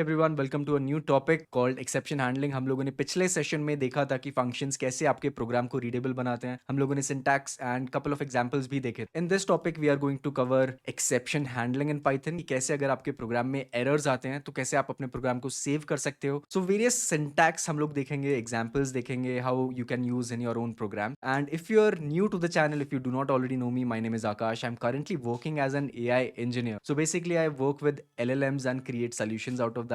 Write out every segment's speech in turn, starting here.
Everyone, welcome to a new topic called exception handling. हम लोगों ने पिछले सेशन में देखा था कि फंक्शंस कैसे आपके प्रोग्राम को रीडेबल बनाते हैं। हम लोगों ने syntax and couple of examples भी देखे। In this topic we are going to cover exception handling in Python. कैसे अगर आपके प्रोग्राम में एरर्स आते हैं तो कैसे आप अपने प्रोग्राम को सेव कर सकते हो। सो वेरियस सिंटैक्स हम लोग देखेंगे, एग्जाम्पल्स देखेंगे, how you can use in your own program. And if you are new to the channel, if you do not already know me, my name is Akash. I'm currently working as an AI engineer. So basically, I work with LLMs and create solutions out of that.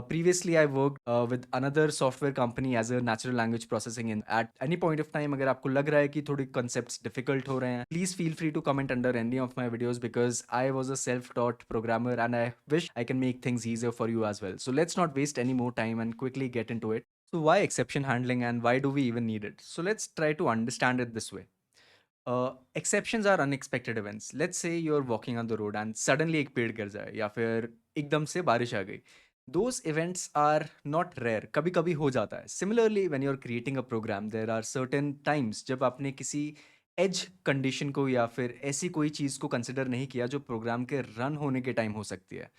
Previously, I worked with another software company as a natural language processing. In at any point of time, अगर आपको लग रहा है कि थोड़ी concepts difficult हो रहे हैं, please feel free to comment under any of my videos because I was a self-taught programmer and I wish I can make things easier for you as well. So let's not waste any more time and quickly get into it. So why exception handling and why do we even need it? So let's try to understand it this way. Exceptions are unexpected events. Let's say you're walking on the road and suddenly एक पेड़ गिर जाए या फिर एकदम से बारिश आ गई. Those events are not rare. कभी कभी हो जाता है. Similarly, when you're creating a program, there are certain times जब आपने किसी एज कंडीशन को या फिर ऐसी कोई चीज़ को कंसिडर नहीं किया जो प्रोग्राम के रन होने के टाइम हो सकती है.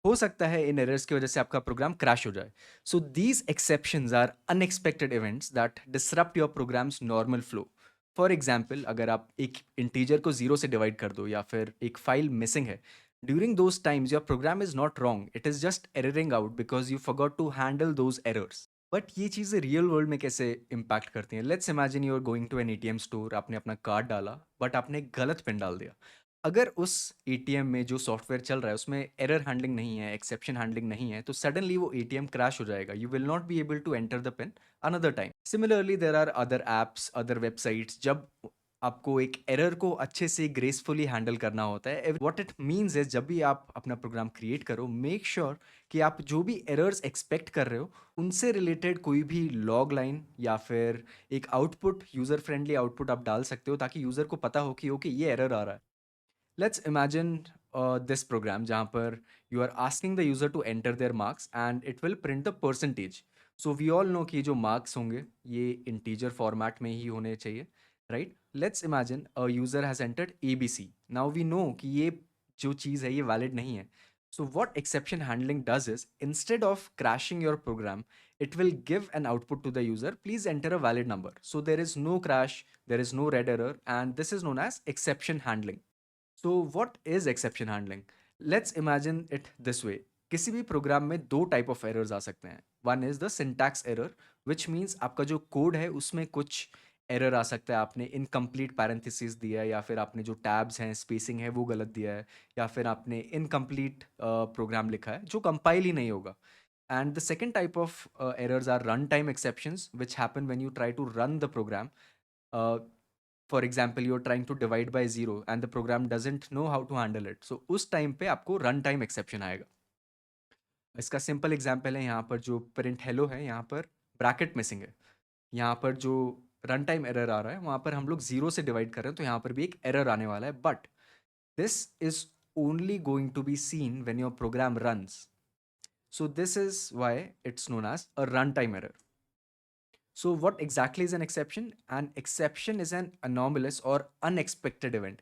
हो सकता है इन एरर्स की वजह से आपका प्रोग्राम क्रैश हो जाए. So these exceptions are unexpected events that disrupt your program's normal flow. For example, अगर आप एक इंटीजर को जीरो से डिवाइड कर दो या फिर एक फाइल मिसिंग है, during those times your program is not wrong, it is just erroring out because you forgot to handle those errors. But ये चीज़ें रियल वर्ल्ड में कैसे इम्पैक्ट करती हैं? Let's imagine you are going to an ATM store, आपने अपना card डाला but आपने गलत पिन डाल दिया. अगर उस एटीएम में जो सॉफ्टवेयर चल रहा है उसमें एरर हैंडलिंग नहीं है, एक्सेप्शन हैंडलिंग नहीं है, तो सडनली वो एटीएम क्रैश हो जाएगा. You will not be able to enter the pin another time. Similarly there are other apps, other websites, जब आपको एक एरर को अच्छे से ग्रेसफुली हैंडल करना होता है. व्हाट इट मीन्स है, जब भी आप अपना प्रोग्राम क्रिएट करो, मेक श्योर कि आप जो भी एरर्स एक्सपेक्ट कर रहे हो उनसे रिलेटेड कोई भी लॉग लाइन या फिर एक आउटपुट, यूजर फ्रेंडली आउटपुट आप डाल सकते हो ताकि यूजर को पता हो कि ओके ये एरर आ रहा है. Let's imagine this program जहाँ पर you are asking the user to enter their marks and it will print the percentage. So we all know कि जो marks होंगे ये integer format में ही होने चाहिए, right? Let's imagine a user has entered ABC. Now we know कि ये जो चीज़ है ये valid नहीं है. So what exception handling does is, instead of crashing your program, it will give an output to the user, please enter a valid number. So there is no crash, there is no red error, and this is known as exception handling. So what is exception handling? Let's imagine it this way. किसी भी programme में दो type of errors आ सकते हैं. One is the syntax error, which means आपका जो code है उसमें कुछ एरर आ सकता है. आपने इनकम्प्लीट पैरेंथेसिस दिया है या फिर आपने जो टैब्स हैं, स्पेसिंग है, वो गलत दिया है, या फिर आपने इनकम्प्लीट प्रोग्राम लिखा है जो कंपाइल ही नहीं होगा. And the second type of errors are runtime exceptions, which happen when you try to run the program. Uh, for example, you are trying to divide by zero and the program doesn't know how to handle it. So उस time पे आपको run time exception आएगा. इसका simple example है, यहाँ पर जो print hello है यहाँ पर ब्रैकेट मिसिंग है. यहाँ पर जो रन टाइम एरर आ रहा है वहाँ पर हम लोग जीरो से डिवाइड कर रहे हैं, तो यहाँ पर भी एक एरर आने वाला है. But this is only going to be seen when your program runs. So this is why it's known as a run time error. So, what exactly is an exception? An exception is an anomalous or unexpected event.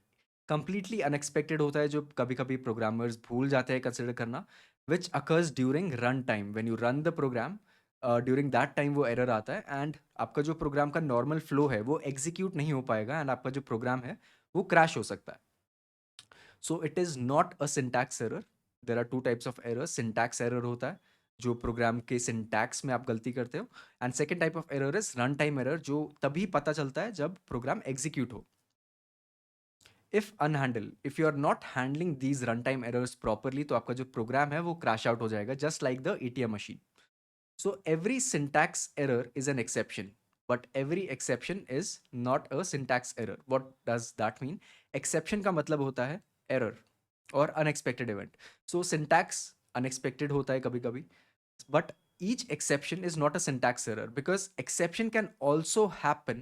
Completely unexpected होता है जो कभी कभी programmers भूल जाते हैं consider करना, which occurs during run time. When you run the program, during that time वो एरर आता है एंड आपका जो प्रोग्राम का नॉर्मल फ्लो है वो एग्जीक्यूट नहीं हो पाएगा एंड आपका जो प्रोग्राम है वो क्रैश हो सकता है. So it is not a syntax error. There are two types of error. Syntax error होता है जो प्रोग्राम के सिंटैक्स में आप गलती करते हो, and second type of error is run time error, जो तभी पता चलता है जब प्रोग्राम एग्जीक्यूट हो. If unhandled, if you are not handling these run time errors properly, तो आपका जो प्रोग्राम है वो क्रैश आउट हो जाएगा, just like the ATM machine. So every syntax error is an exception, but every exception is not a syntax error. What does that mean? Exception का मतलब होता है एरर और अनएक्सपेक्टेड इवेंट. सो syntax unexpected होता है कभी कभी, but each exception is not a syntax error because exception can also happen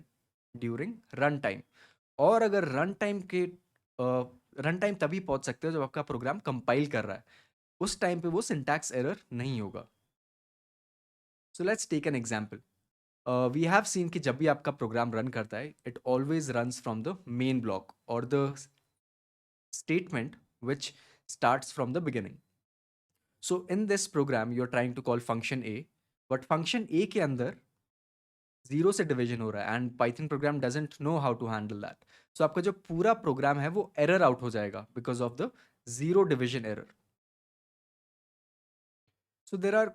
during runtime. और अगर रन टाइम के रन टाइम तभी पहुंच सकते हो जब आपका प्रोग्राम कंपाइल कर रहा है, उस टाइम पे वो सिंटैक्स एरर नहीं होगा. So let's take an example. We have seen कि जब भी आपका प्रोग्राम रन करता है, it always runs from the main block और the statement which starts from the beginning. So in this program you are trying to call function A, but function A के अंदर zero से division हो रहा है and Python program doesn't know how to handle that. So आपका जो पूरा programme है वो एरर आउट हो जाएगा because of the zero division error. So there are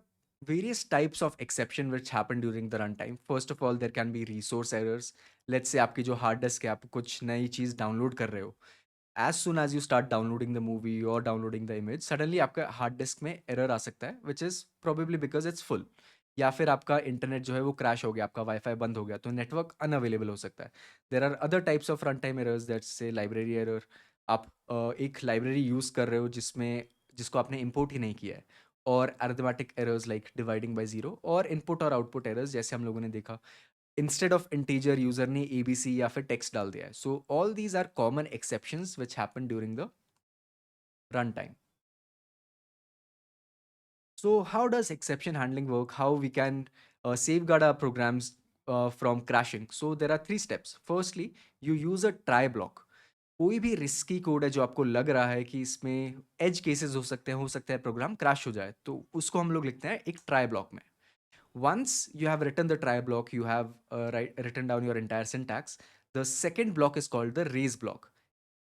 various types of exception which happen during the runtime. First of all, there can be resource errors. Let's say आपकी जो hard disk है, आप कुछ नई चीज़ download कर रहे हो. As soon as you start downloading the movie or downloading the image, suddenly आपका hard disk में error आ सकता है, which is probably because it's full. या फिर आपका इंटरनेट जो है वो क्रैश हो गया, आपका वाईफाई बंद हो गया, तो नेटवर्क अनअवेलेबल हो सकता है. There are other types of run time errors, that's say library error. आप एक लाइब्रेरी यूज़ कर रहे हो जिसको आपने इम्पोर्ट ही नहीं किया है. और arithmetic errors like dividing by zero, और इनपुट और आउटपुट एरर्स जैसे हम लोगों ने देखा, इंस्टेड ऑफ इंटीजर यूजर ने एबीसी या फिर टेक्स्ट डाल दिया है. So all these are common exceptions which happen during the run time. So how does exception handling work? How we can safeguard our programs from crashing? So there are three steps. Firstly, you use a try block. कोई भी risky code है जो आपको लग रहा है कि इसमें एज केसेस हो सकता है प्रोग्राम क्रैश हो जाए, तो उसको हम लोग लिखते हैं एक ट्राई ब्लॉक में. Once you have written the try block, you have written down your entire syntax. The second block is called the raise block.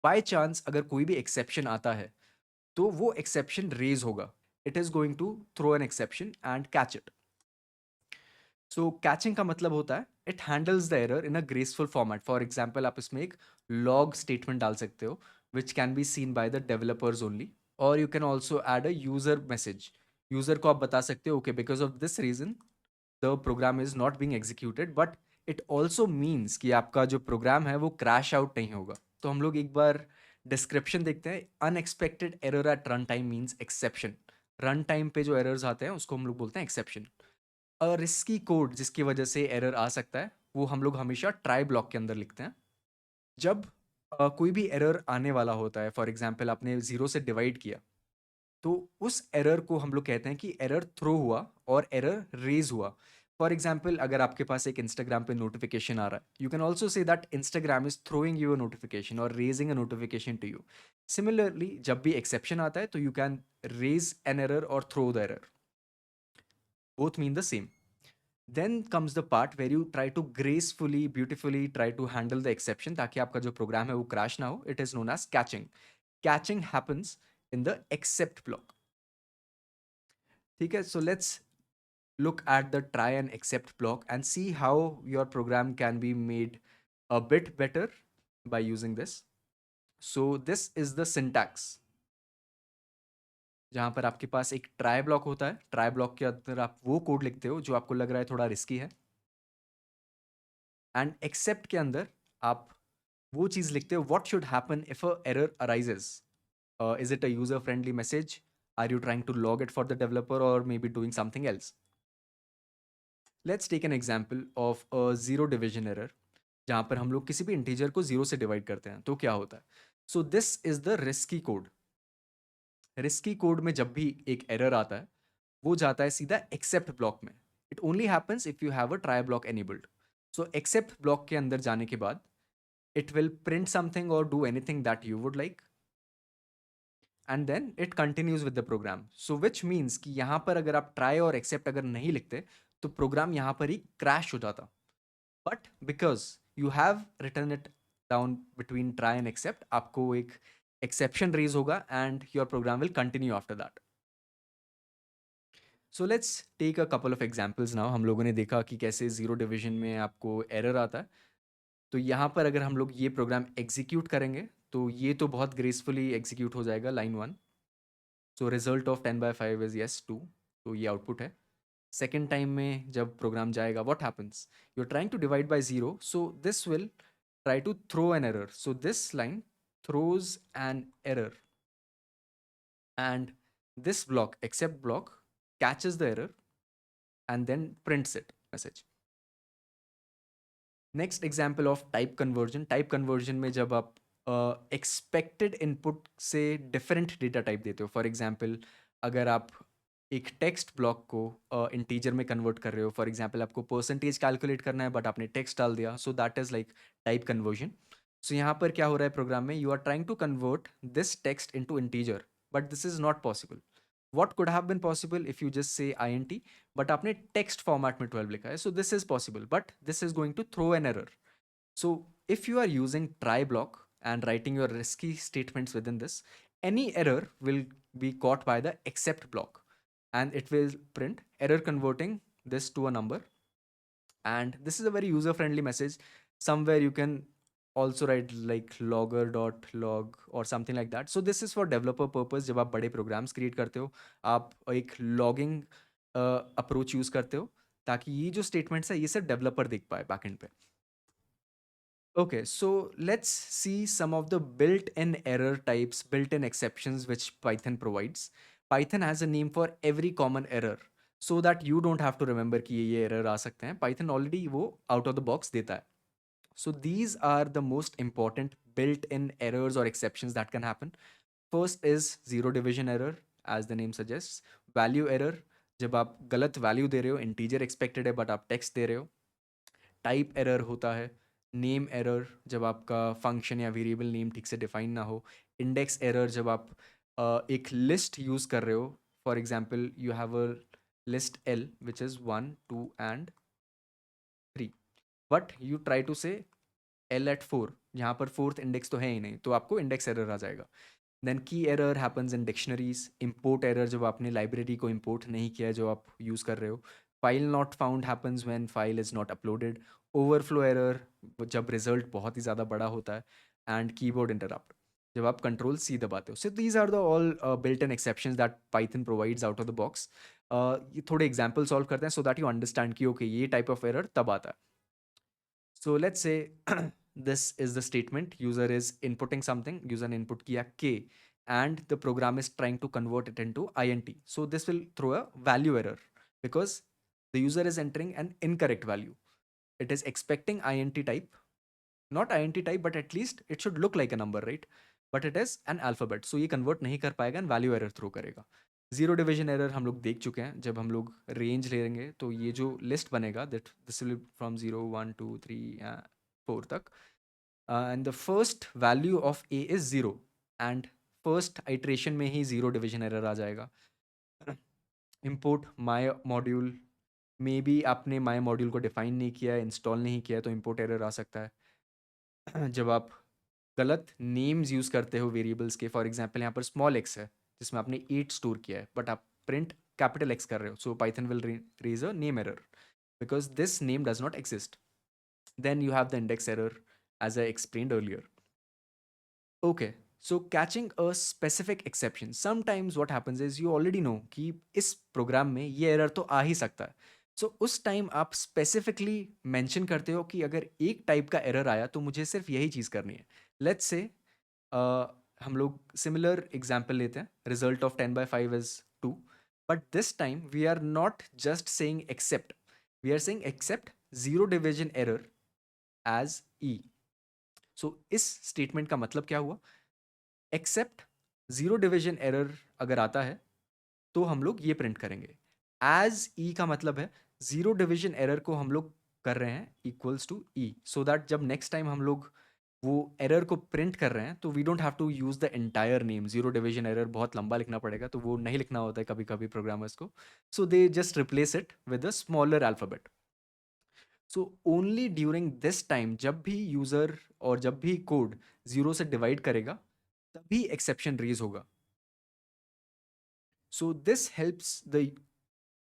By chance अगर कोई भी exception आता है तो वो exception raise होगा. It is going to throw an exception and catch it. So catching का मतलब होता है it handles the error in a graceful format. For example, आप इसमें एक log statement डाल सकते हो which can be seen by the developers only. Or you can also add a user message. User को आप बता सकते हो okay, because of this reason the program is not being executed, but it also means कि आपका जो programme है वो क्रैश आउट नहीं होगा. तो हम लोग एक बार डिस्क्रिप्शन देखते हैं. Unexpected error eight run time means exception. Run time पे जो एरर्स आते हैं उसको हम लोग बोलते हैं एक्सेप्शन. और रिस्की कोड जिसकी वजह से एरर आ सकता है वो हम लोग हमेशा ट्राई ब्लॉक के अंदर लिखते हैं. जब कोई भी एरर आने वाला होता है, फॉर एग्जाम्पल आपने जीरो से डिवाइड किया, तो उस एरर को हम लोग कहते हैं कि एरर थ्रो हुआ और एरर रेज हुआ. फॉर एग्जाम्पल अगर आपके पास एक इंस्टाग्राम पे नोटिफिकेशन आ रहा है, you can also say that Instagram is throwing you a notification और raising a notification to you. Similarly जब भी एक्सेप्शन आता है तो you can raise an error और throw the error. Both mean the same. Then comes the part where you try to gracefully, beautifully try to handle the exception ताकि आपका जो programme है वो क्रैश ना हो. It is known as catching. Catching happens in the except block. ठीक है, so let's look at the try and except block and see how your program can be made a bit better by using this. So this is the syntax. जहाँ पर आपके पास एक try block होता है. Try block के अंदर आप वो कोड लिखते हो जो आपको लग रहा है थोड़ा रिस्की है. एंड एक्सेप्ट के अंदर आप वो चीज़ लिखते हो what should happen if a error arises. Is it a user friendly message, are you trying to log it for the developer और maybe doing something else. Let's take an example of a zero division error जहाँ पर हम लोग किसी भी integer को zero से divide करते हैं तो क्या होता है. सो this is the risky code. Risky code में जब भी एक एरर आता है वो जाता है सीधा एक्सेप्ट ब्लॉक में. It only happens if you have a try block enabled. So except block के अंदर जाने के बाद it will print something or do anything that you would like, and then it continues with the program. So which means कि यहाँ पर अगर आप try और accept अगर नहीं लिखते तो प्रोग्राम यहाँ पर ही क्रैश हो जाता. But because you have return it down between try and except, आपको एक एक्सेप्शन रेज होगा and your program will continue after that. So let's take a couple of examples now. हम लोगों ने देखा कि कैसे जीरो डिविजन में आपको एरर आता है. तो यहाँ पर अगर हम लोग ये प्रोग्राम एग्जीक्यूट करेंगे तो ये तो बहुत ग्रेसफुली एग्जीक्यूट हो जाएगा. Line 1. So result of 10/5 is yes 2. तो ये आउटपुट है. सेकेंड टाइम में जब प्रोग्राम जाएगा what happens, you are trying to divide by zero, so this will try to throw an error. So this line throws an error and this block, except block, catches the error and then prints it message. Next example of type conversion. Type conversion में जब आप expected input से different data type देते हो. For example अगर आप एक text block को इंटीजर में कन्वर्ट कर रहे हो, फॉर एग्जाम्पल आपको परसेंटेज कैलकुलेट करना है बट आपने टेक्स्ट डाल दिया, so that is like type conversion. So यहाँ पर क्या हो रहा है प्रोग्राम में, you are trying to convert this text into integer but this is not possible. what could have been possible if you just say int, but आपने text format में 12 लिखा है, so this is possible, but this is going to throw an error. So if you are using try block and writing your risky statements within this, any error will be caught by the except block, and it will print error converting this to a number. And this is a very user friendly message. Somewhere you can also write like logger.log or something like that. So this is for developer purpose. जब आप बड़े programs create करते हो, आप एक logging approach use करते हो, ताकि ये जो statements है ये सिर्फ developer देख पाए backend पे. Okay, so let's see some of the built-in error types, built-in exceptions which Python provides. Python has a name for every common error so that you don't have to remember कि ये error आ सकते हैं. Python already वो out of the box देता है. So these are the most important built-in errors or exceptions that can happen. First is zero division error, as the name suggests. Value error, जब आप गलत value दे रहे हो, integer expected है but आप text दे रहे हो. टाइप एरर होता है. नेम एरर, जब आपका फंक्शन या वेरिएबल नेम ठीक से डिफाइन ना हो. इंडेक्स एरर, जब आप एक लिस्ट यूज़ कर रहे हो. For example you have a list L which is 1 2 and 3, but you try to say L at 4, यहाँ पर फोर्थ इंडेक्स तो है ही नहीं, तो आपको इंडेक्स एरर आ जाएगा. देन की error happens in dictionaries. Import error, जब आपने लाइब्रेरी को इम्पोर्ट नहीं किया जो आप यूज़ कर रहे हो. File not found happens when file is not uploaded. Overflow error, जब रिजल्ट बहुत ही ज़्यादा बड़ा होता है. एंड कीबोर्ड इंटरप्ट, जब आप कंट्रोल सी दबाते हो. So these are the all built in exceptions that Python provides out of the box. ये थोड़े एग्जाम्पल सॉल्व करते हैं सो दैट यू अंडरस्टैंड कि ओके ये टाइप ऑफ एरर तब आता है. So let's say this is the statement. User is inputting something. User ने input किया k, and the program is trying to convert it into int. So this will throw a value error because the user is entering an incorrect value. It is expecting int type, not int type, but at least it should look like a number, right? But it is an alphabet. So ये convert नहीं कर पाएगा and value error throw करेगा. Zero division error हम लोग देख चुके हैं. जब हम लोग रेंज लेंगे तो ये जो लिस्ट बनेगा दैट दिस विल फ्रॉम 0 1 2 3 4 तक, and the first value of A is 0, and first iteration में ही जीरो डिविजन एरर आ जाएगा. Import my module, may be आपने माई मॉड्यूल को डिफाइन नहीं किया, इंस्टॉल नहीं किया, तो इम्पोर्ट एरर आ सकता है. जब आप गलत नेम्स यूज़ करते हो वेरिएबल्स के, फॉर एग्जांपल यहाँ पर स्मॉल एक्स है जिसमें आपने 8 स्टोर किया है, बट आप प्रिंट कैपिटल एक्स कर रहे हो, so Python will raise a name error because this name does not exist. Then you have the index error as I explained earlier. Okay, so catching a specific exception. Sometimes what happens is you already know कि इस program में ये error तो आ ही सकता है. सो उस time आप specifically mention करते हो कि अगर एक टाइप का एरर आया तो मुझे सिर्फ यही चीज़ करनी है. लेट्स से हम लोग सिमिलर एग्जाम्पल लेते हैं. Result of 10/5 is 2, but this time we are not just saying except, we are saying except zero division error as E. So इस स्टेटमेंट का मतलब क्या हुआ? एक्सेप्ट जीरो डिविजन एरर अगर आता है तो हम लोग ये प्रिंट करेंगे. एज ई का मतलब है जीरो डिविजन एरर को हम लोग कर रहे हैं equals to E, so that जब नेक्स्ट टाइम हम लोग वो एरर को प्रिंट कर रहे हैं तो we don't have to use the entire name. Zero division error बहुत लंबा लिखना पड़ेगा तो वो नहीं लिखना होता है कभी कभी प्रोग्रामर्स को, so they just replace it with a smaller alphabet. So only during this time, जब भी यूजर और जब भी कोड जीरो से डिवाइड करेगा तभी एक्सेप्शन रेज होगा. So this helps the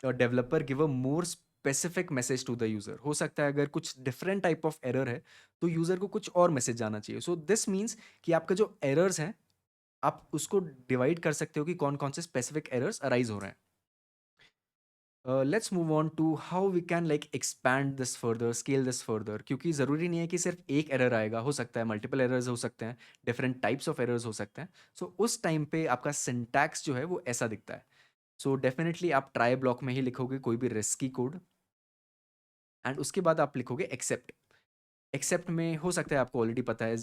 developer give a more specific message to the user. हो सकता है अगर कुछ डिफरेंट टाइप ऑफ एरर है तो यूजर को कुछ और मैसेज जाना चाहिए. सो दिस मीन्स कि आपका जो एरर्स हैं आप उसको डिवाइड कर सकते हो कि कौन कौन से स्पेसिफिक एरर्स अराइज हो रहे हैं. Let's move on to how we can like expand this further, scale this further, क्योंकि ज़रूरी नहीं है कि सिर्फ एक एरर आएगा. हो सकता है मल्टीपल एरर्स हो सकते हैं, डिफरेंट टाइप्स ऑफ एरर्स हो सकते हैं. सो उस टाइम पे आपका सिंटैक्स जो है वो ऐसा दिखता है. सो डेफिनेटली आप ट्राई ब्लॉक में ही लिखोगे कोई भी रिस्की कोड, एंड उसके बाद आप लिखोगे एक्सेप्ट. एक्सेप्ट में हो सकता है आपको ऑलरेडी पता है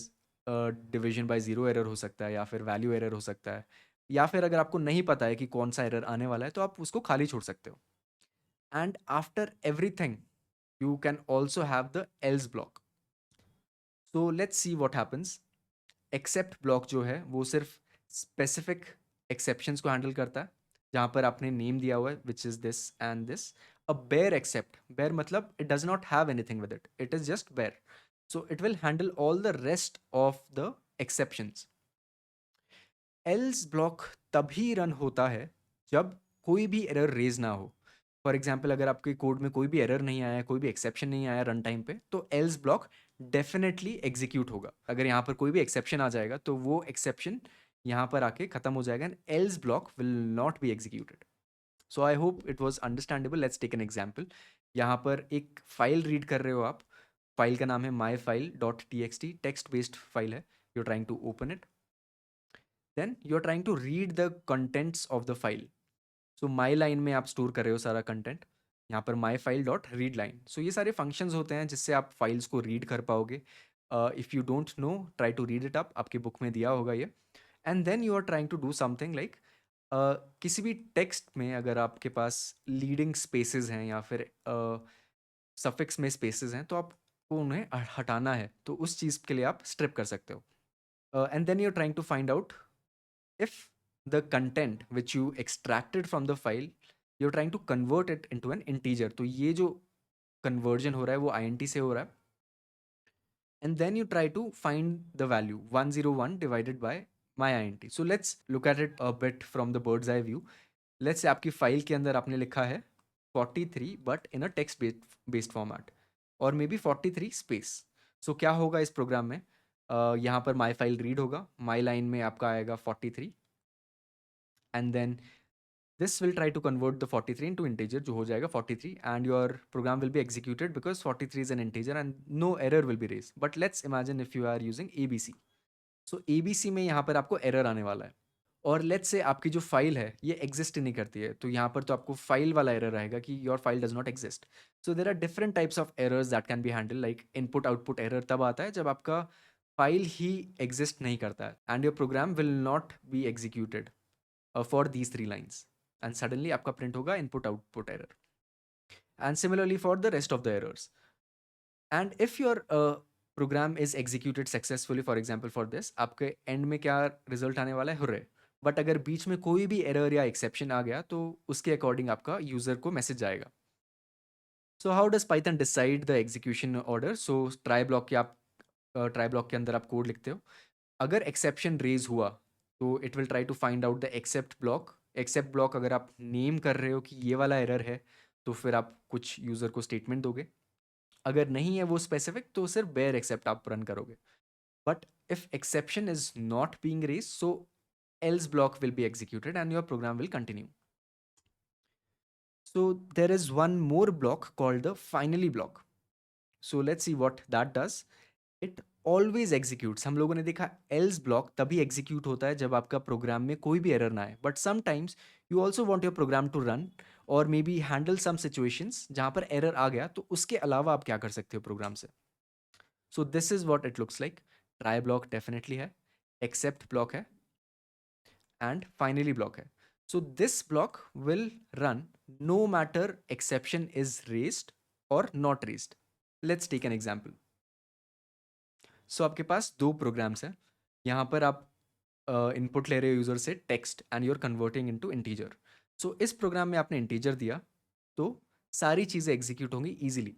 डिवीजन बाय ज़ीरो एरर हो सकता है, या फिर वैल्यू एरर हो सकता है, या फिर अगर आपको नहीं पता है कि कौन सा एरर आने वाला है तो आप उसको खाली छोड़ सकते हो. And after everything you can also have the else block. So let's see what happens. Except block जो है वो सिर्फ specific exceptions को handle करता है. जहाँ पर आपने नेम दिया हुआ है which is this and this. A bare except, bare मतलब it does not have anything with it, it is just bare. So it will handle all the rest of the exceptions. Else block तभी run होता है जब कोई भी error raise ना हो. For example अगर आपके कोड में कोई भी एरर नहीं आया, कोई भी एक्सेप्शन नहीं आया रन टाइम पे, तो एल्स ब्लॉक डेफिनेटली एग्जीक्यूट होगा. अगर यहाँ पर कोई भी एक्सेप्शन आ जाएगा तो वो एक्सेप्शन यहाँ पर आके खत्म हो जाएगा and else block will not be executed. So I hope it was understandable. Let's take an example. यहाँ पर एक फाइल रीड कर रहे हो आप. फाइल का नाम है my file dot T X T, text based file है. You trying to open it. Then you are trying to read the contents of the file. So my line में आप स्टोर कर रहे हो सारा कंटेंट. यहाँ पर my file dot read line. So ये सारे फंक्शंस होते हैं जिससे आप फाइल्स को रीड कर पाओगे. If you don't know, try to read it up, आपके बुक में दिया होगा ये. And then you are trying to do something like, किसी भी टेक्स्ट में अगर आपके पास लीडिंग स्पेसेस हैं या फिर सफिक्स में स्पेसेस हैं, तो आपको उन्हें हटाना है. तो उस चीज़ के लिए आप स्ट्रिप कर सकते हो. And then you are trying to find out if the content which you extracted from the file, you're trying to convert it into an integer. तो ये जो conversion हो रहा है वो int से हो रहा है. And then you try to find the value 101 divided by my int. So let's look at it a bit from the bird's eye view. Let's say आपकी फाइल के अंदर आपने लिखा है 43 but in a text based format और may be 43 space. सो क्या होगा इस प्रोग्राम में? यहाँ पर माई फाइल रीड होगा, माई लाइन में आपका आएगा 43 and then this will try to convert the 43 into integer जो हो जाएगा 43 and your program will be executed because 43 is an integer and no error will be raised. But let's imagine if you are using abc. So abc में यहाँ पर आपको error आने वाला है और लेट्स से आपकी जो फाइल है ये एग्जिस्ट नहीं करती है, तो यहाँ पर तो आपको फाइल वाला एरर आएगा कि your file does not exist. So there are different types of errors that can be handle. Like input output error तब आता है जब आपका फाइल ही एग्जिस्ट नहीं करता है and your program will not be executed for these 3 lines and suddenly आपका print होगा input output error. And similarly for the rest of the errors. And if your program is executed successfully, for example for this, आपके end में क्या result आने वाला है? Hurray. But अगर बीच में कोई भी एरर या एक्सेप्शन आ गया तो उसके अकॉर्डिंग आपका यूजर को मैसेज आएगा. So how does Python decide the execution order? So try block के आप ट्राई ब्लॉक के अंदर आप कोड लिखते हो. अगर एक्सेप्शन रेज हुआ तो it will try to find out the except block. Except block अगर आप नेम कर रहे हो कि ये वाला एरर है तो फिर आप कुछ यूजर को स्टेटमेंट दोगे. अगर नहीं है वो स्पेसिफिक तो सिर्फ बेयर एक्सेप्ट आप रन करोगे. But if exception is not being raise, so else block will be executed and your program will continue. So there is one more block called the finally block. So let's see what that does. It always executes. हम लोगों ने देखा else block तभी execute होता है जब आपका programme में कोई भी error ना आए. But sometimes you also want your program to run or maybe handle some situations जहाँ पर error आ गया, तो उसके अलावा आप क्या कर सकते हो प्रोग्राम से. So this is what it looks like. Try block definitely है, except block है and finally block है. So this block will run no matter exception is raised or not raised. Let's take an example. So आपके पास दो programmes हैं. यहाँ पर आप input ले रहे हो यूजर से text and you are converting into integer. So इस प्रोग्राम में आपने इंटीजर दिया तो सारी चीज़ें एग्जीक्यूट होंगी ईजिली.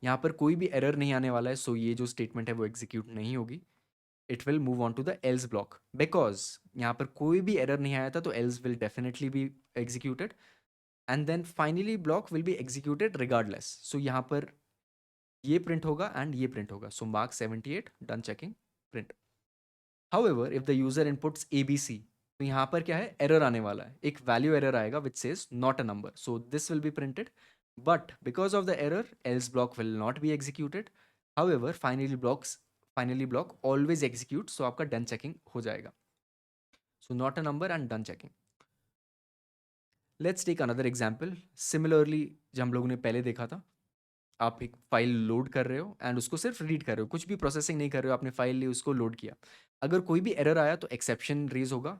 यहाँ पर कोई भी एरर नहीं आने वाला है. सो ये जो स्टेटमेंट है वो एग्जीक्यूट नहीं होगी. it will move on to the else block because यहाँ पर कोई भी error नहीं आया था तो else will definitely be executed and then finally block will be executed regardless. So यहाँ पर ये print होगा and ये print होगा. So mark 78 done checking print. However if the user inputs ABC, तो यहाँ पर क्या है, error आने वाला है. एक value error आएगा which says not a number. So this will be printed but because of the error else block will not be executed. However finally block always execute, so आपका done checking हो जाएगा. So not a number and done checking. Let's take another example. Similarly जो हम लोगों ने पहले देखा था, आप एक फाइल लोड कर रहे हो एंड उसको सिर्फ रीड कर रहे हो, कुछ भी प्रोसेसिंग नहीं कर रहे हो, आपने फाइल ली उसको लोड किया. अगर कोई भी एरर आया तो एक्सेप्शन रेज होगा.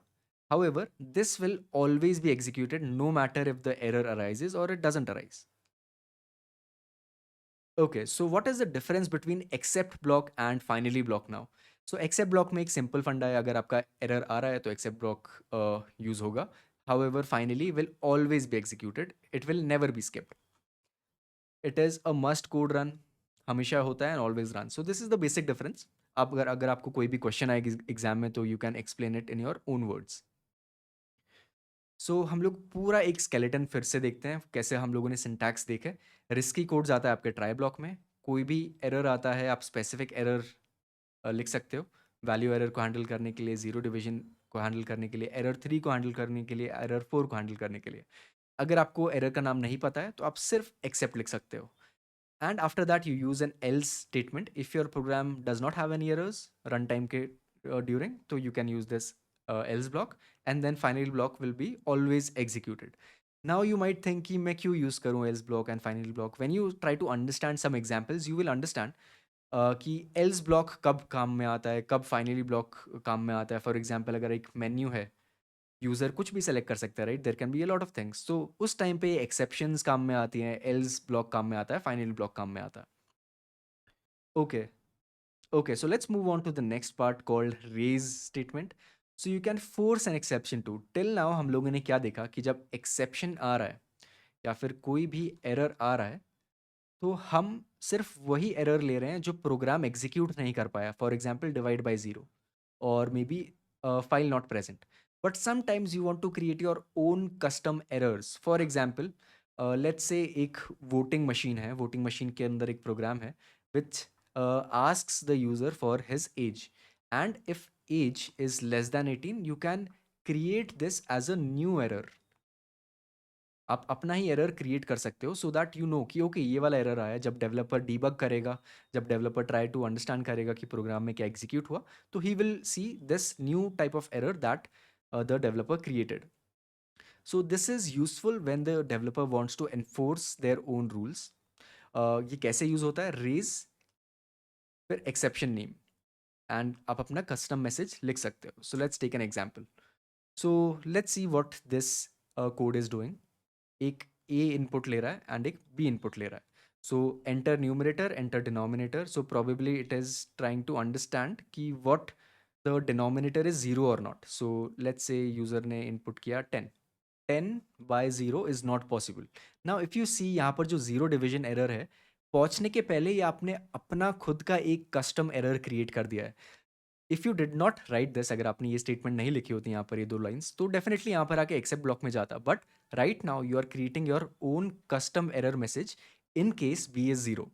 However, this will always be executed no matter if the error arises or it doesn't arise. Okay, so what is the difference between except block and finally block now? So except block में एक simple फंडा है, अगर आपका error आ रहा है तो except block use होगा. however finally will always be executed, it will never be skipped. It is a must code run, हमेशा होता है and always run. So this is the basic difference. आप अगर अगर आपको कोई भी क्वेश्चन आएगी एग्जाम में तो you can explain it in your own words. So हम लोग पूरा एक स्केलेटन फिर से देखते हैं कैसे हम लोगों ने सिंटैक्स देखे. रिस्की कोड्स आता है आपके ट्राई ब्लॉक में. कोई भी एरर आता है आप स्पेसिफिक एरर लिख सकते हो. वैल्यू एरर को हैंडल करने के लिए, जीरो डिवीजन को हैंडल करने के लिए, एरर 3 को हैंडल करने के लिए, एरर 4 को हैंडल करने के लिए. अगर आपको एरर का नाम नहीं पता है तो आप सिर्फ एक्सेप्ट लिख सकते हो. And after that you use an else statement if your program does not have any errors runtime ke during, so you can use this else block, and then final block will be always executed. Now you might think कि मैं क्यों use करूँ else block and final block. When you try to understand some examples you will understand कि else block कब काम में आता है, कब finally block काम में आता है. For example अगर एक menu है, यूज़र कुछ भी सेलेक्ट कर सकता है, right. There can be a lot of things. तो उस टाइम पे एक्सेप्शंस काम में आती हैं, एल्स ब्लॉक काम में आता है, फाइनल ब्लॉक काम में आता है. Okay. Okay, so let's move on to the next part called raise statement. So you can force an exception to. Till now हम लोगों ने क्या देखा कि जब एक्सेप्शन आ रहा है या फिर कोई भी एरर आ रहा है तो हम सिर्फ वही एरर ले रहे हैं जो प्रोग्राम एग्जीक्यूट नहीं कर पाया. For example divide by zero और maybe file not present. But sometimes you want to create your own custom errors. For example, let's say एक voting machine है, voting machine के अंदर एक program है which asks the user for his age, and if age is less than 18 you can create this as a new error. आप अपना ही error create कर सकते हो सो दैट यू नो कि ओके ये वाला एरर आया. जब डेवलपर डीबग करेगा, जब डेवलपर ट्राई टू अंडरस्टैंड करेगा कि प्रोग्राम में क्या एग्जीक्यूट हुआ, तो he will see this new type of error that the developer created. So this is useful when the developer wants to enforce their own rules. ये कैसे use होता है? रेज फिर एक्सेप्शन नेम एंड आप अपना custom message लिख सकते हो. So let's take an example. So let's see what this code is doing. एक ए इनपुट ले रहा है एंड एक बी इनपुट ले रहा है. So enter numerator, enter denominator. So probably it is trying to understand कि what the denominator is zero और not. So let's say user ने इनपुट किया 10. 10 by zero is not possible. Now if you see यहाँ पर जो zero division error है, पहुंचने के पहले ही आपने अपना खुद का एक कस्टम एरर क्रिएट कर दिया है. If you did not right this, अगर आपने ये स्टेटमेंट नहीं लिखी होती यहाँ पर ये दो लाइंस, तो डेफिनेटली यहाँ पर आके एक्सेप्ट ब्लॉक में जाता. But right now you are creating your own custom error message in case B is zero.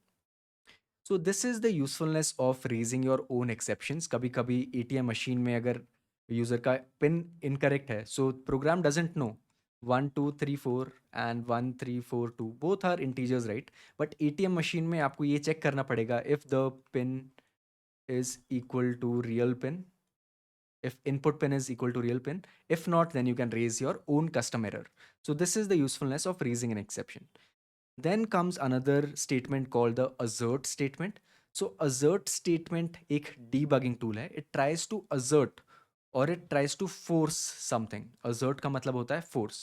So this is the usefulness of raising your own exceptions. कभी कभी एटीएम मशीन में अगर user का pin incorrect है, सो programme doesn't no 1234 and 1342 both are integers, right? But ATM machine में आपको ये check करना पड़ेगा if the pin is equal to real pin, if input pin is equal to real pin. If not, then you can raise your own custom error. So this is the usefulness of raising an exception. Then comes another statement called the assert statement. So assert statement एक debugging tool है. It tries to assert or it tries to force something. Assert का मतलब होता है force.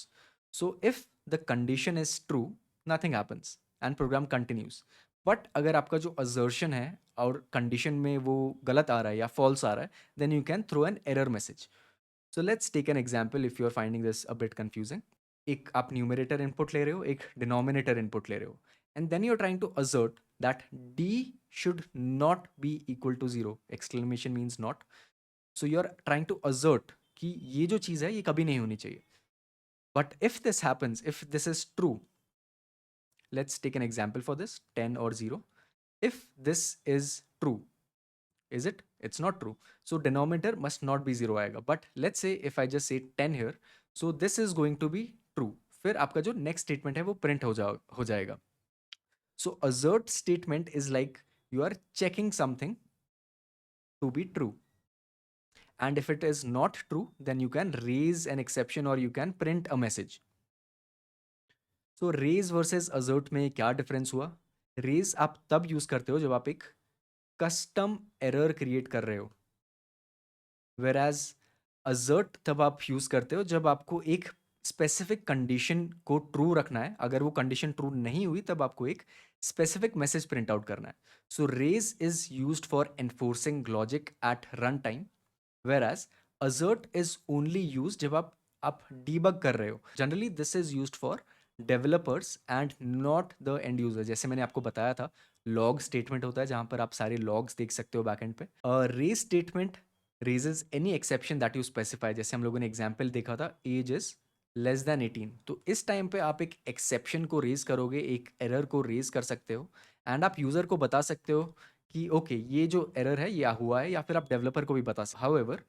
So if the condition is true, nothing happens and program continues. But अगर आपका जो assertion है और कंडीशन में वो गलत आ रहा है या फॉल्स आ रहा है, then you can throw an error message. So let's take an example if you are finding this a bit confusing. एक आप न्यूमरेटर इनपुट ले रहे हो, एक डिनोमिनेटर इनपुट ले रहे हो, and then you are trying to assert that d should not be equal to zero. Exclamation means not. So you are trying to assert कि ये जो चीज़ है ये कभी नहीं होनी चाहिए. But if this happens, if this is true, let's take an example for this, 10 or 0. If this is true, is it? It's not true. So denominator must not be 0 आएगा. But let's say if I just say 10 here, so this is going to be true. फिर आपका जो next statement है वो print हो जाएगा. So assert statement is like you are checking something to be true. And if it is not true, then you can raise an exception or you can print a message. So raise versus assert में क्या difference हुआ? Raise आप तब use करते हो जब आप एक custom error create कर रहे हो. Whereas assert तब आप use करते हो जब आपको एक स्पेसिफिक कंडीशन को ट्रू रखना है. अगर वो कंडीशन ट्रू नहीं हुई तब आपको एक स्पेसिफिक मैसेज प्रिंट आउट करना है. So raise is used for enforcing logic at run time, whereas assert is only used जब आप आप डीबग कर रहे हो। Generally this is used for developers and not the end user. जैसे मैंने आपको बताया था, लॉग स्टेटमेंट होता है जहां पर आप सारे लॉग्स देख सकते हो बैकएंड पे। Raise statement raises any exception that you specify. जैसे हम लोगों ने एग्जाम्पल देखा था, एज इज लेस देन 18, तो इस टाइम पे आप एक एक्सेप्शन को रेज करोगे, एक एरर को रेज कर सकते हो एंड आप यूजर को बता सकते हो कि ओके ये जो एरर है ये हुआ है, या फिर आप डेवलपर को भी बता सकते हो। हाउएवर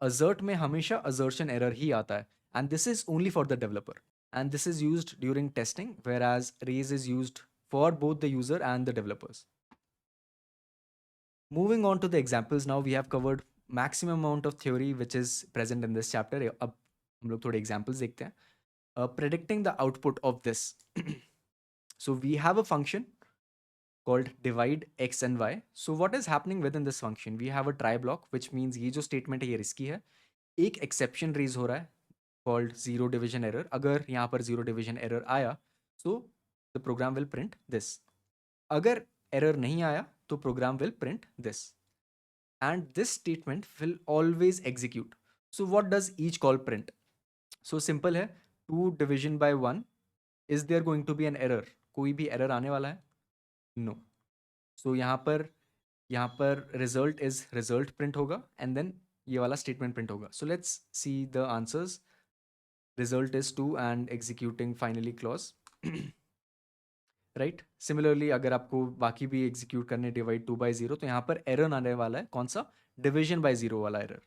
assert में हमेशा assertion error ही आता है, and this is only for the developer, and this is used during testing, whereas raise is used for both the user and the developers. Moving on to the examples, now we have covered maximum amount of theory which is present in this chapter. अब हम लोग थोड़े examples देखते हैं. Predicting the output of this. So we have a function called divide x and y. So what is happening within this function? We have a try block, which means ये जो statement है ये risky है. एक exception raise हो रहा है called zero division error. अगर यहाँ पर zero division error आया, so the program will print this. अगर error नहीं आया, तो program will print this. And this statement will always execute. So what does each call print? So simple है, 2 division by 1. Is there going to be an error? कोई भी error आने वाला है? No. So यहाँ पर result is result print होगा and then ये वाला statement print होगा. So let's see the answers. Result is 2 and executing finally clause. Right, similarly अगर आपको बाकी भी एग्जीक्यूट करने डिवाइड 2/0, तो यहाँ पर एरर आने वाला है, कौन सा? डिविजन बाय 0 वाला error.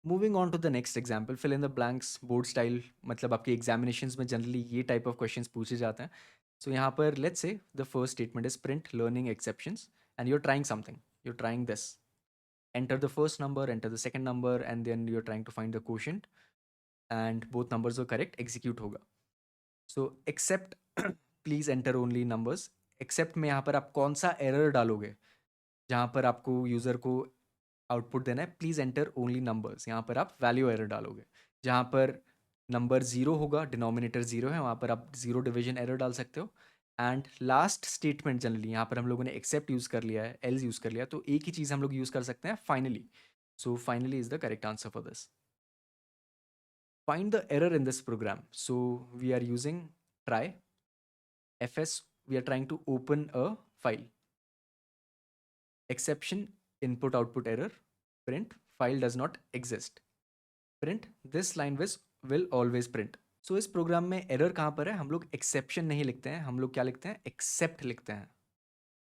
Moving on to the next example, fill in the blanks board style. मतलब आपके एग्जामिनेशन में जनरली ये टाइप ऑफ क्वेश्चंस पूछे जाते हैं. सो यहाँ पर let's say the first statement is print learning exceptions and you are trying something, you are trying this. Enter the first number, enter the second number, and then you're trying to find the quotient, and both numbers are correct, execute होगा. So except please enter only numbers. Except में यहाँ पर आप कौन सा error डालोगे जहाँ पर आपको यूजर को आउटपुट देना है? Please enter only numbers. यहाँ पर आप वैल्यू एरर डालोगे. जहाँ पर नंबर जीरो होगा, डिनोमिनेटर जीरो है, वहाँ पर आप जीरो डिवीजन एरर डाल सकते हो. एंड लास्ट स्टेटमेंट, जनरली यहाँ पर हम लोगों ने एक्सेप्ट यूज कर लिया है, एल्स यूज कर लिया, तो एक ही चीज हम लोग यूज कर सकते हैं, finally. So finally is the correct answer for this. Find the error in this program. So we are using try fs. We are trying to open a file. Exception, input output error, print file does not exist, print this line will always print. So इस program में error कहाँ पर है? हम लोग exception नहीं लिखते हैं, हम लोग क्या लिखते हैं? एक्सेप्ट लिखते हैं.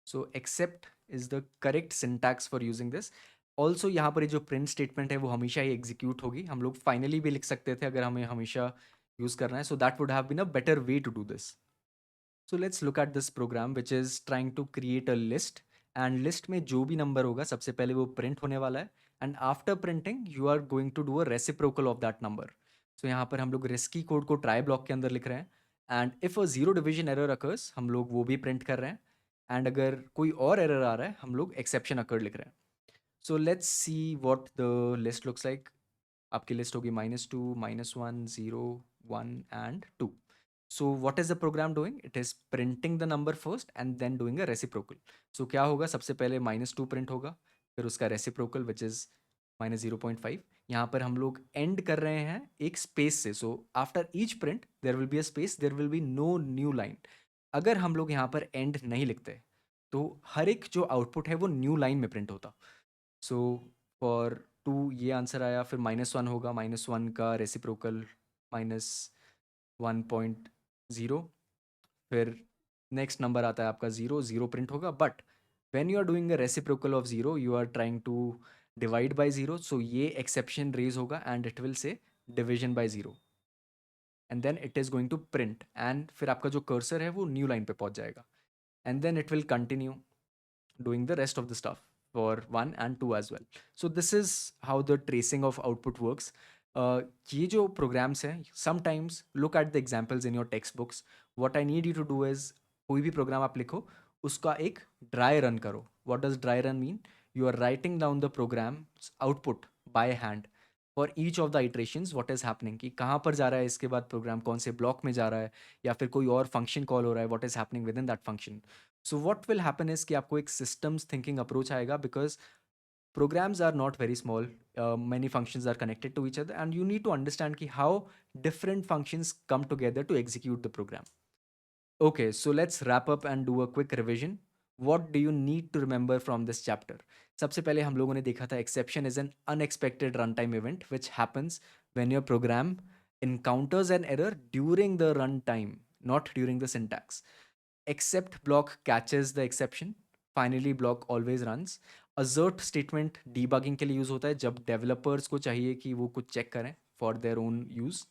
So except is the correct syntax for using this. Also यहाँ पर जो प्रिंट स्टेटमेंट है वो हमेशा ही एग्जीक्यूट होगी. हम लोग फाइनली भी लिख सकते थे अगर हमें हमेशा यूज करना है. So that would have been a better way to do this. So let's look at this program which is trying to create a list, and list में जो भी नंबर होगा सबसे पहले वो प्रिंट होने वाला है, and after printing you are going to do a reciprocal of that number. So यहाँ पर हम लोग risky कोड को try block के अंदर लिख रहे हैं, and if a zero division error occurs हम लोग वो भी प्रिंट कर रहे हैं, and अगर कोई और error आ रहा है हम लोग exception occurred लिख रहे हैं. So let's see what the list looks like. आपकी लिस्ट होगी -2, -1, 0, 1 and 2. So what is the program doing? It is printing the number first and then doing a reciprocal. So क्या होगा? सबसे पहले -2 प्रिंट होगा, फिर उसका reciprocal which is -0.5. यहाँ पर हम लोग end कर रहे हैं एक स्पेस से. So after each print there will be a space, there will be no new line. अगर हम लोग यहाँ पर end नहीं लिखते तो हर एक जो आउटपुट है वो न्यू लाइन में प्रिंट होता. सो फॉर 2 ये आंसर आया. फिर -1 होगा, -1 का रेसिप्रोकल -1.0. फिर नेक्स्ट नंबर आता है आपका 0, 0 प्रिंट होगा. But when you are doing a reciprocal of 0 you are trying to divide by 0. सो ये एक्सेप्शन रेज होगा and it will say division by 0, and then it is going to print, and फिर आपका जो cursor है वो new line पे पहुंच जाएगा, and then it will continue doing the rest of the stuff for 1 and 2 as well. So this is how the tracing of output works. ये जो programs हैं, sometimes look at the examples in your textbooks. What I need you to do is कोई भी program आप लिखो उसका एक dry run करो. What does dry run mean? You are writing down the program's output by hand for each of the iterations. What is happening, कि कहाँ पर जा रहा है इसके बाद प्रोग्राम, कौन से ब्लॉक में जा रहा है, या फिर कोई और फंक्शन कॉल हो रहा है, what is happening within that function. So what will happen is कि आपको एक सिस्टम्स थिंकिंग अप्रोच आएगा, because programs are not very small. Many functions are connected to each other, and you need to understand ki how different functions come together to execute the program. Okay, so let's wrap up and do a quick revision. What do you need to remember from this chapter? सबसे पहले हम लोगों ने देखा था exception is an unexpected runtime event which happens when your program encounters an error during the runtime, not during the syntax. Except block catches the exception. Finally block always runs. Assert statement debugging के लिए use होता है जब developers को चाहिए कि वो कुछ चेक करें for their own use.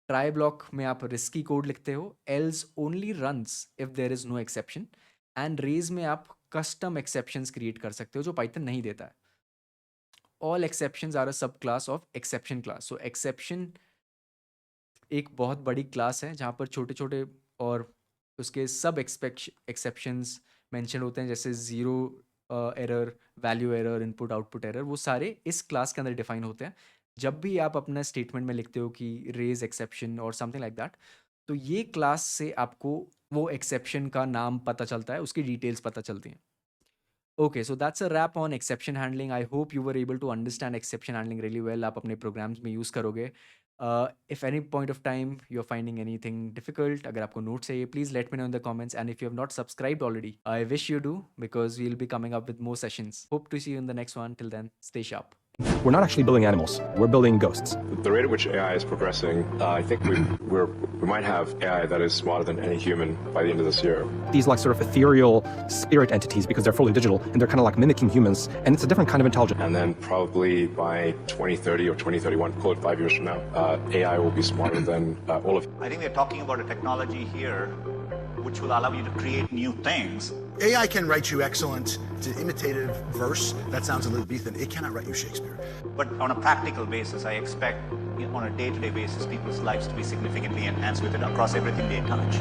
Try block में आप रिस्की कोड लिखते हो, else only runs if there is no exception, and raise में आप कस्टम एक्सेप्शंस क्रिएट कर सकते हो जो पाइथन नहीं देता है. ऑल एक्सेप्शंस आर अ सब class of exception class. So exception एक बहुत बड़ी क्लास है जहाँ पर छोटे छोटे और उसके सब एक्सेप्शंस मेंशन होते हैं, जैसे zero error, value error, input output error, वो सारे इस क्लास के अंदर डिफाइन होते हैं. जब भी आप अपना स्टेटमेंट में लिखते हो कि रेज एक्सेप्शन और समथिंग लाइक दैट, तो ये क्लास से आपको वो एक्सेप्शन का नाम पता चलता है, उसकी डिटेल्स पता चलती हैं. Okay, so that's a wrap on exception handling. I hope you were able to understand exception handling really well. आप अपने programs में use करोगे. If any point of time you're finding anything difficult, अगर आपको notes चाहिए, please let me know in the comments. And if you have not subscribed already, I wish you do, because we'll be coming up with more sessions. Hope to see you in the next one. Till then, stay sharp. We're not actually building animals. We're building ghosts. The rate at which AI is progressing, I think we might have AI that is smarter than any human by the end of this year. These like sort of ethereal spirit entities, because they're fully digital and they're kind of like mimicking humans, and it's a different kind of intelligence. And then probably by 2030 or 2031, call it 5 years from now, AI will be smarter than all of. I think we're talking about a technology here which will allow you to create new things. AI can write you excellent, imitative verse that sounds Elizabethan. It cannot write you Shakespeare. But on a practical basis, I expect on a day-to-day basis, people's lives to be significantly enhanced with it across everything they touch.